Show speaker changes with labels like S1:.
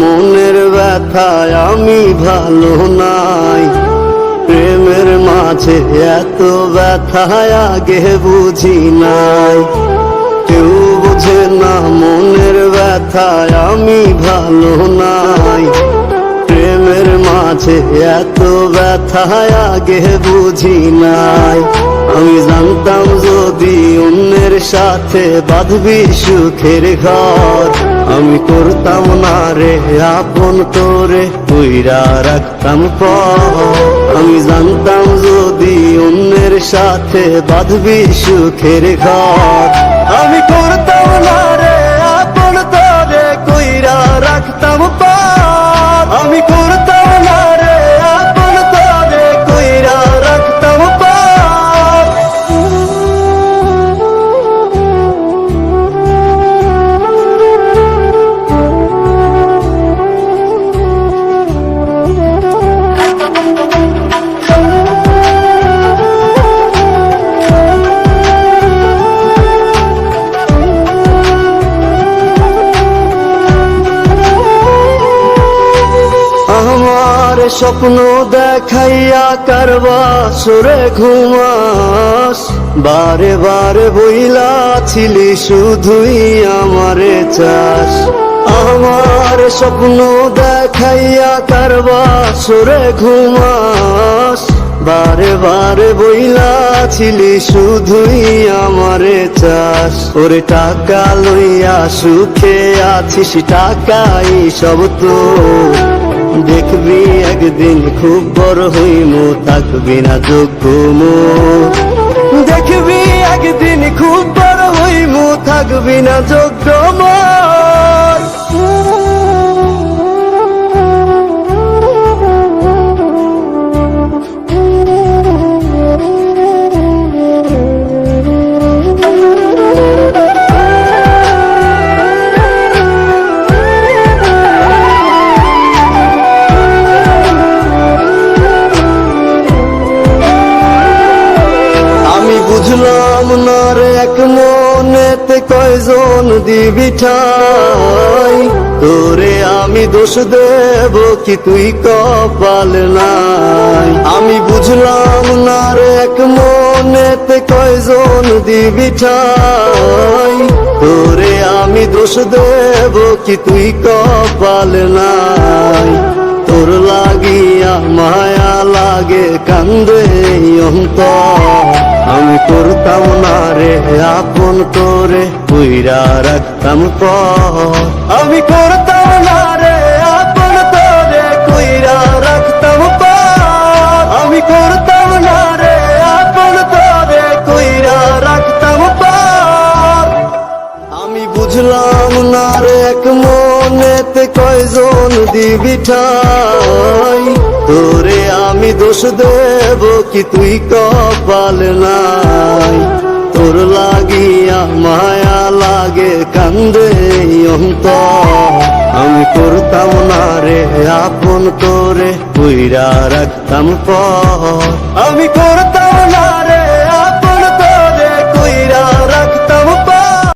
S1: মনের ব্যথায় আমি ভালো নাই। প্রেমের মাঝে এত ব্যথায় আগে বুঝি নাই। কেউ বোঝে না মনের ব্যথায় আমি ভালো নাই। প্রেমের মাঝে এত ব্যথায় আগে বুঝি নাই। আমি জানতাম যদি অন্যের সাথে বাঁধবি সুখের ঘর, আমি করতাম না রে আপন তোরে কইরা রাখতাম পর। আমি জানতাম যদি অন্যের সাথে বাঁধবি সুখের ঘর, আমি করতাম না রে আপন তোরে কইরা রাখতাম পর। আমি করতাম না রে আপন তোরে কইরা রাখতাম পর। আমার স্বপ্ন দেখাইয়া কারবা সুরে ঘুমাস, বারে বারে বইলা ছিলি শুধুই আমারে চাস। আমার স্বপ্ন দেখাইয়া কারবা সুরে ঘুমাস, বারে বারে বইলা ছিলি শুধুই আমারে চাস। ওরে টাকা লইয়া সুখে আছিস, টাকাই সব তো দেখবি একদিন খুব বড় হইমু, থাকবি না যোগ্য মোর। দেখবি একদিন খুব বড় হইমু, থাকবি না যোগ্য মোর। বুঝলাম না রে এক মনেতে কয়জন দিবি ঠাই, তোরে আমি দোষ দেব কি তুই কপাল নাই। আমি বুঝলাম না রে এক মনেতে কয়জন দিবি ঠাই, তোরে আমি দোষ দেব কি তুই কপাল নাই। তোর লাগিয়া মায়া লাগে কান্দে অন্তর, আমি করতাম না রে আপন তোরে কইরা রাখতাম পর। আমি করতাম না রে আপন তোরে কইরা রাখতাম পর। আমি করতাম না রে আপন তোরে কইরা রাখতাম পর। আমি বুঝলাম না রে এক মনেতে কয়জন দিবি ঠাই, তোরে আমি দোষ দেব কি তুই কপাল নাই। তোর লাগিয়া মায়া লাগে কান্দে অন্তর, আমি করতাম না রে আপন তোরে কইরা রাখতাম পর। আমি করতাম না রে